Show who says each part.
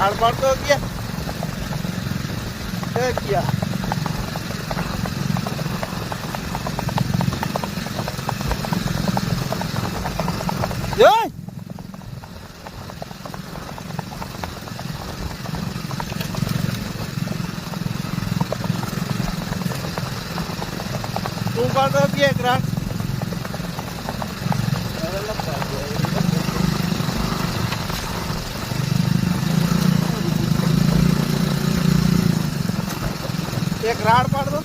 Speaker 1: રાડ પાડતો ગયા જોઈ તું પાડતો ગયા એક રાડ એક રાડ પાડ દો